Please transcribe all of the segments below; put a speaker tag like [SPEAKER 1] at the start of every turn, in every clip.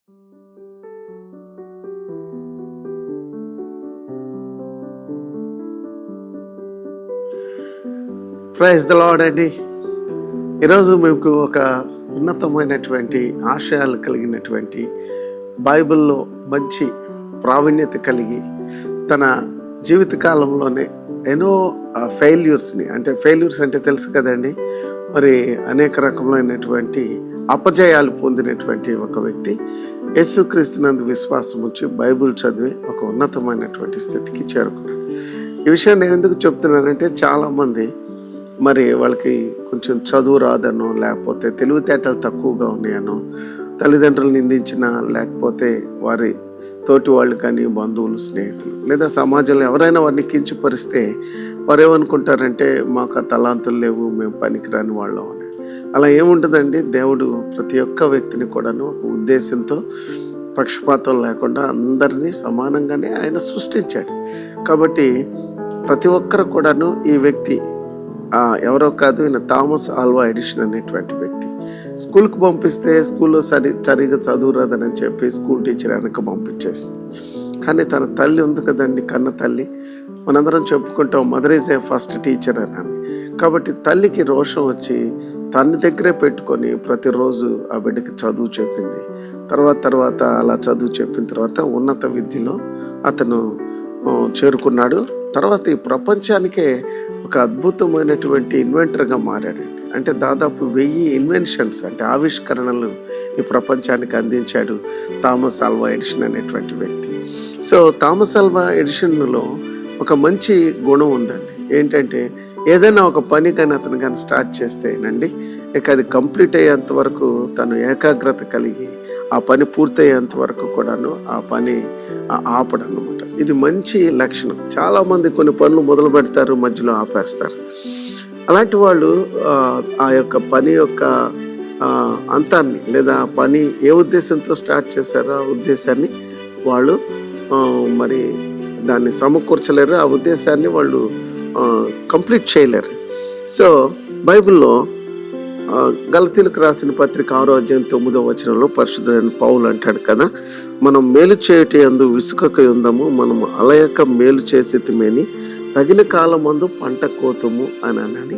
[SPEAKER 1] Praise the lord అండి. ఈరోజు మీకు ఒక ఉన్నతమైనటువంటి ఆశయాలు కలిగినటువంటి బైబిల్లో మంచి ప్రావీణ్యత కలిగి తన జీవిత కాలంలోనే ఎన్నో ఫెయిల్యూర్స్ అంటే తెలుసు కదండి. మరి అనేక రకములైనటువంటి అపజయాలు పొందినటువంటి ఒక వ్యక్తి యేసుక్రీస్తునందు విశ్వాసం ఉంచి బైబిల్ చదివి ఒక ఉన్నతమైనటువంటి స్థితికి చేరుకున్నాడు. ఈ విషయం నేను ఎందుకు చెప్తున్నానంటే చాలామంది మరి వాళ్ళకి కొంచెం చదువు రాదనో, లేకపోతే తెలివితేటలు తక్కువగా ఉన్నాయనో, తల్లిదండ్రులు నిందించిన, లేకపోతే వారి తోటి వాళ్ళు కానీ, బంధువులు, స్నేహితులు లేదా సమాజంలో ఎవరైనా వారిని కించపరిస్తే వారు ఏమనుకుంటారంటే మాకు ఆ తలాంతులు లేవు, మేము పనికిరాని వాళ్ళం అని. అలా ఏముంటుందండి. దేవుడు ప్రతి ఒక్క వ్యక్తిని కూడాను ఒక ఉద్దేశంతో పక్షపాతం లేకుండా అందరినీ సమానంగానే ఆయన సృష్టించాడు. కాబట్టి ప్రతి ఒక్కరు కూడాను ఈ వ్యక్తి ఎవరో కాదు, ఈయన థామస్ ఆల్వా ఎడిషన్ అనేటువంటి వ్యక్తి. స్కూల్కి పంపిస్తే స్కూల్లో సరిగా చదువు రాదని చెప్పి స్కూల్ టీచర్ వెనక పంపించేసింది. కానీ తన తల్లి ఉంది కదండి, కన్న తల్లి. మనందరం చెప్పుకుంటాం mother is a first teacher అని. కాబట్టి తల్లికి రోషం వచ్చి తన దగ్గరే పెట్టుకొని ప్రతిరోజు ఆ బిడ్డకి చదువు చెప్పింది. తర్వాత అలా చదువు చెప్పిన తర్వాత ఉన్నత విద్యలో అతను చేరుకున్నాడు. తర్వాత ఈ ప్రపంచానికే ఒక అద్భుతమైనటువంటి ఇన్వెంటర్గా మారాడండి. అంటే దాదాపు 1000 ఇన్వెన్షన్స్ అంటే ఆవిష్కరణలు ఈ ప్రపంచానికి అందించాడు థామస్ ఆల్వా ఎడిషన్ అనేటువంటి వ్యక్తి. సో థామస్ ఆల్వా ఎడిషన్లో ఒక మంచి గుణం ఉందండి. ఏంటంటే ఏదైనా ఒక పని కానీ అతను కానీ స్టార్ట్ చేస్తేనండి, ఇక అది కంప్లీట్ అయ్యేంత వరకు తను ఏకాగ్రత కలిగి ఆ పని పూర్తయ్యేంత వరకు కూడాను ఆ పని ఆపడనమాట. ఇది మంచి లక్షణం. చాలామంది కొన్ని పనులు మొదలు పెడతారు, మధ్యలో ఆపేస్తారు. అలాంటి వాళ్ళు ఆ యొక్క పని యొక్క అంతాన్ని లేదా పని ఏ ఉద్దేశంతో స్టార్ట్ చేశారో ఆ ఉద్దేశాన్ని వాళ్ళు మరి దాన్ని సమకూర్చలేరు, ఆ ఉద్దేశాన్ని వాళ్ళు కంప్లీట్ చేయలేరు. సో బైబిల్లో గలతీలకు రాసిన పత్రిక 6వ అధ్యాయం 9వ వచనంలో పరిశుద్ధుడైన పౌలు అంటాడు కదా, మనం మేలు చేయటి యందు విసుకక ఉందాము, మనం అలయక మేలు చేసేతిమేని తగిన కాలమందు పంట కోతము అని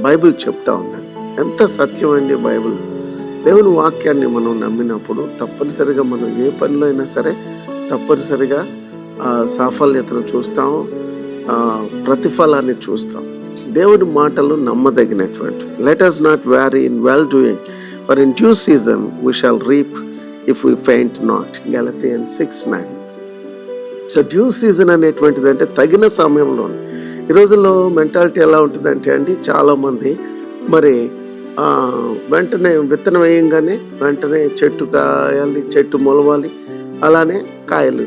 [SPEAKER 1] బైబిల్ చెప్తా ఉందండి. ఎంత సత్యం అండి బైబిల్. దేవుని వాక్యాన్ని మనం నమ్మినప్పుడు తప్పనిసరిగా మనం ఏ పనిలో అయినా సరే తప్పనిసరిగా సాఫల్యతను చూస్తాము, ప్రతిఫలాన్ని చూస్తాం. దేవుని మాటలు నమ్మదగినటువంటి. Let us not vary in well doing, for in due season we shall reap if we faint not. Galatians 6:9. So due season అనేటువంటిది అంటే తగిన సమయంలో. ఈ రోజుల్లో మెంటాలిటీ ఎలా ఉంటుందంటే అండి, చాలామంది మరి వెంటనే విత్తనం వేయంగానే వెంటనే చెట్టు కాయాలి, చెట్టు మొలవాలి, అలానే కాయలు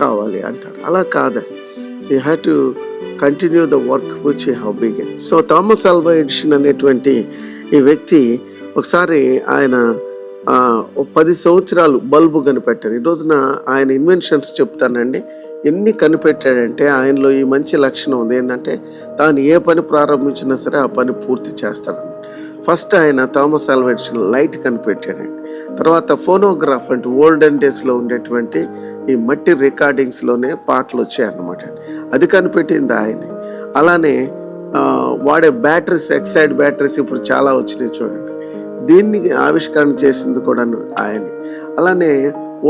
[SPEAKER 1] కావాలి అంటారు. అలా కాదండి. You have to continue the work which you have begin. So Thomas Alva edition అనేటువంటి ఈ వ్యక్తి ఒకసారి ఆయన 10 సంవత్సరాలు బల్బు కనిపెట్టారు. ఈ రోజున ఆయన ఇన్వెన్షన్స్ చెప్తానండి. ఎన్ని కనిపెట్టాడంటే ఆయనలో ఈ మంచి లక్షణం ఉంది. ఏంటంటే తాను ఏ పని ప్రారంభించినా సరే ఆ పని పూర్తి చేస్తాడని. ఫస్ట్ ఆయన థామస్ ఆల్వా ఎడిషన్ లైట్ కనిపెట్టాడండి. తర్వాత ఫోనోగ్రాఫ్ అంటే ఓల్డెన్ డేస్లో ఉండేటువంటి ఈ మట్టి రికార్డింగ్స్లోనే పాటలు వచ్చాయన్నమాట. అది కనిపెట్టింది ఆయనే. అలానే వాడే బ్యాటరీస్, ఎక్సైడ్ బ్యాటరీస్ ఇప్పుడు చాలా వచ్చినాయి చూడండి. దీన్ని ఆవిష్కరణ చేసింది కూడా ఆయనే. అలానే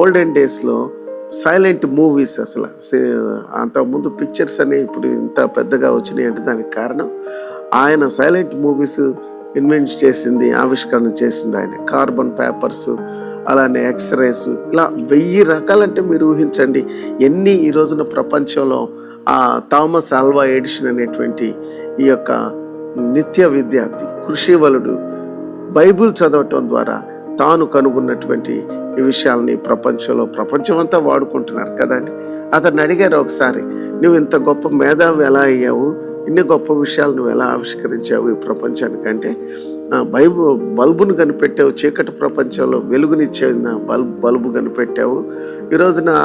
[SPEAKER 1] ఓల్డెన్ డేస్లో సైలెంట్ మూవీస్, అసలు అంతకుముందు పిక్చర్స్ అనేవి ఇప్పుడు ఇంత పెద్దగా వచ్చినాయి అంటే దానికి కారణం ఆయన సైలెంట్ మూవీస్ ఇన్వెంట్ చేసింది, ఆవిష్కరణ చేసింది ఆయన. కార్బన్ పేపర్స్, అలానే ఎక్స్రేస్, ఇలా 1000 రకాలంటే మీరు ఊహించండి ఎన్ని ఈ రోజున ప్రపంచంలో థామస్ ఆల్వా ఎడిషన్ అనేటువంటి ఈ యొక్క నిత్య విద్యార్థి, కృషివలుడు బైబిల్ చదవటం ద్వారా తాను కనుగొన్నటువంటి ఈ విషయాలని ప్రపంచం అంతా వాడుకుంటున్నారు కదండి. అతన్ని అడిగారు ఒకసారి, నువ్వు ఇంత గొప్ప మేధావి ఎలా అయ్యావు, ఇన్ని గొప్ప విషయాలు నువ్వు ఎలా ఆవిష్కరించావు ఈ ప్రపంచానికంటే, బల్బును కనిపెట్టావు, చీకటి ప్రపంచంలో వెలుగునిచ్చే బల్బు కనిపెట్టావు.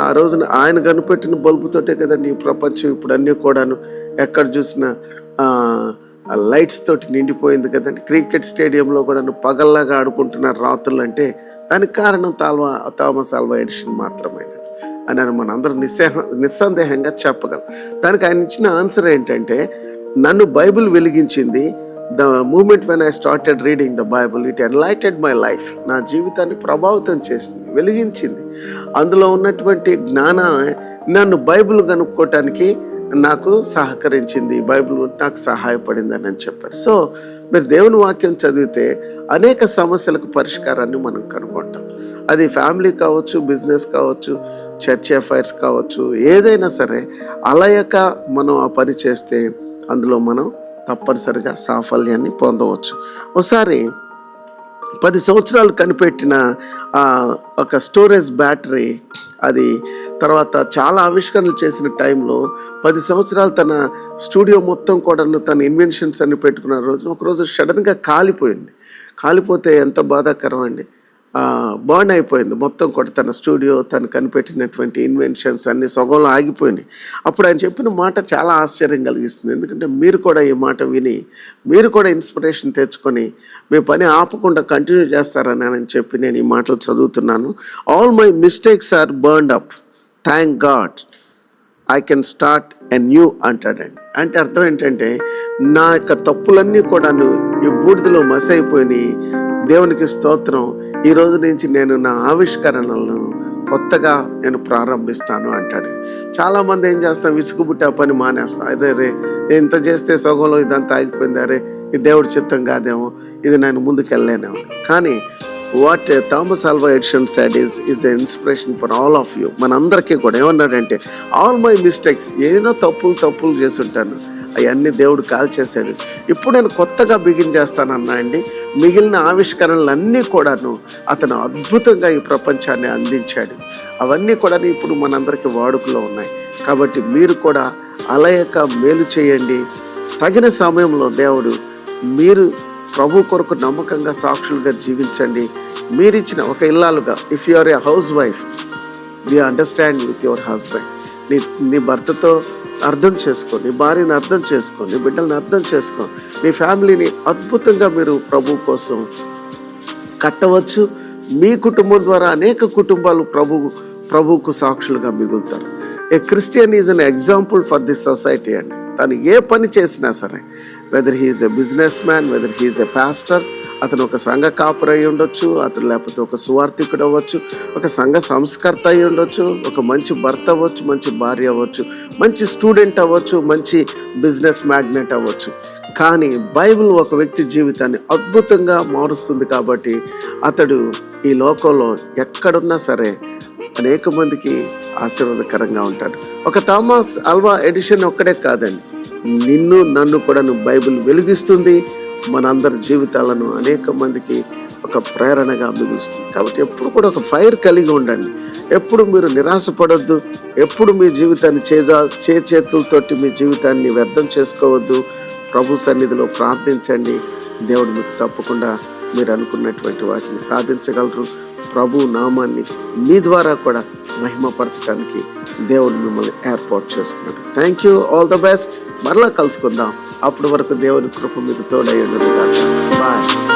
[SPEAKER 1] ఆ రోజున ఆయన కనిపెట్టిన బల్బుతోటే కదండి ఈ ప్రపంచం ఇప్పుడు అన్నీ కూడాను ఎక్కడ చూసినా ఆ లైట్స్ తోటి నిండిపోయింది కదండి. క్రికెట్ స్టేడియంలో కూడా పగల్లాగా ఆడుకుంటున్నారు రాత్రులు అంటే దానికి కారణం థామస్ ఆల్వా ఎడిషన్ మాత్రమే అని మనందరం నిస్సందేహంగా చెప్పగలం. దానికి ఆయన ఇచ్చిన ఆన్సర్ ఏంటంటే, నన్ను బైబిల్ వెలిగించింది. The moment when I started reading the Bible it enlighted my life. నా జీవితాన్ని ప్రభావితం చేసింది, వెలిగించింది. అందులో ఉన్నటువంటి జ్ఞానం నన్ను బైబిల్ కనుక్కోవటానికి నాకు సహకరించింది, బైబిల్ నాకు సహాయపడింది అని చెప్పారు. సో మీరు దేవుని వాక్యం చదివితే అనేక సమస్యలకు పరిష్కారాన్ని మనం కనుక్కుంటాం. అది ఫ్యామిలీ కావచ్చు, బిజినెస్ కావచ్చు, చర్చ్ అఫైర్స్ కావచ్చు, ఏదైనా సరే అలయక మనం ఆ పని చేస్తే అందులో మనం తప్పనిసరిగా సాఫల్యాన్ని పొందవచ్చు. ఒకసారి 10 సంవత్సరాలు కనిపెట్టిన ఒక స్టోరేజ్ బ్యాటరీ, అది తర్వాత చాలా ఆవిష్కరణలు చేసిన టైంలో 10 సంవత్సరాలు తన స్టూడియో మొత్తం కూడా తన ఇన్వెన్షన్స్ అన్ని పెట్టుకున్న రోజున ఒకరోజు సడన్గా కాలిపోతే ఎంత బాధాకరం అండి. బర్న్ అయిపోయింది మొత్తం కూడా. తన స్టూడియో, తను కనిపెట్టినటువంటి ఇన్వెన్షన్స్ అన్ని సగంలో ఆగిపోయినాయి. అప్పుడు ఆయన చెప్పిన మాట చాలా ఆశ్చర్యం కలిగిస్తుంది. ఎందుకంటే మీరు కూడా ఈ మాట విని మీరు కూడా ఇన్స్పిరేషన్ తెచ్చుకొని మీ పని ఆపకుండా కంటిన్యూ చేస్తారని అని చెప్పి నేను ఈ మాటలు చదువుతున్నాను. All my mistakes are burned up, thank God I can start a new అంటాడండి. అంటే అర్థం ఏంటంటే, నా యొక్క తప్పులన్నీ కూడాను ఈ బూడిదలో మసైపోయి, దేవునికి స్తోత్రం, ఈ రోజు నుంచి నేను నా ఆవిష్కరణలను కొత్తగా నేను ప్రారంభిస్తాను అంటాడు. చాలామంది ఏం చేస్తాం, విసుగుబుట్టి ఆ పని మానేస్తాం. అరే ఇంత చేస్తే సగంలో ఇదంతా ఆగిపోయింది, అరే ఇది దేవుడి చిత్తం కాదేమో, ఇది నేను ముందుకెళ్ళలేనేమో. కానీ what Thomas Alva edition said is a inspiration for all of you. మనందరికీ కూడా ఏమన్నాడంటే, ఆల్ మై మిస్టేక్స్, ఏదో తప్పులు చేసుంటాను, అవన్నీ దేవుడు కాల్చేశాడు, ఇప్పుడు నేను కొత్తగా బిగిన్ చేస్తానన్నా అండి. మిగిలిన ఆవిష్కరణలన్నీ కూడాను అతను అద్భుతంగా ఈ ప్రపంచాన్ని అందించాడు. అవన్నీ కూడా ఇప్పుడు మనందరికీ వాడుకలో ఉన్నాయి. కాబట్టి మీరు కూడా అలయక మేలు చేయండి. తగిన సమయంలో దేవుడు, మీరు ప్రభు కొరకు నమ్మకంగా సాక్షులుగా జీవించండి. మీరిచ్చిన ఒక ఇల్లాలుగా, if you are a housewife, be understand with your husband. నీ భర్తతో అర్థం చేసుకో, నీ భార్యని అర్థం చేసుకో, నీ బిడ్డల్ని అర్థం చేసుకో. మీ ఫ్యామిలీని అద్భుతంగా మీరు ప్రభు కోసం కట్టవచ్చు. మీ కుటుంబం ద్వారా అనేక కుటుంబాలు ప్రభువుకు సాక్షులుగా మిగులుతారు. A Christian is an example for this society అండి. తను ఏ పని చేసినా సరే, whether he's a businessman, whether he's a pastor, అతను ఒక సంఘ కాపురు అయి ఉండొచ్చు, అతను లేకపోతే ఒక సువార్థికుడు అవ్వచ్చు, ఒక సంఘ సంస్కర్త అయి ఉండొచ్చు, ఒక మంచి భర్త అవ్వచ్చు, మంచి భార్య అవ్వచ్చు, మంచి స్టూడెంట్ అవ్వచ్చు, మంచి బిజినెస్ మ్యాగ్నెట్ అవ్వచ్చు. కానీ బైబిల్ ఒక వ్యక్తి జీవితాన్ని అద్భుతంగా మారుస్తుంది. కాబట్టి అతడు ఈ లోకంలో ఎక్కడున్నా సరే అనేక మందికి ఆశీర్వాదకరంగా ఉంటాడు. ఒక థామస్ ఆల్వా ఎడిషన్ ఒక్కడే కాదండి, నన్ను కూడా బైబిల్ వెలిగిస్తుంది. మనందరి జీవితాలను అనేక మందికి ఒక ప్రేరణగా మిగులుస్తుంది. కాబట్టి ఎప్పుడు కూడా ఒక ఫైర్ కలిగి ఉండండి. ఎప్పుడు మీరు నిరాశపడొద్దు. ఎప్పుడు మీ జీవితాన్ని చేతులతోటి మీ జీవితాన్ని వ్యర్థం చేసుకోవద్దు. ప్రభు సన్నిధిలో ప్రార్థించండి. దేవుడు మీకు తప్పకుండా మీరు అనుకున్నటువంటి వాటిని సాధించగలరు. ప్రభు నామాన్ని మీ ద్వారా కూడా మహిమపరచడానికి దేవుడు మిమ్మల్ని ఏర్పాటు చేసుకున్నాడు. Thank you, all the best. మరలా కలుసుకుందాం. అప్పటి వరకు దేవుని కృప మీకు తోడై ఉన్నది. బాయ్.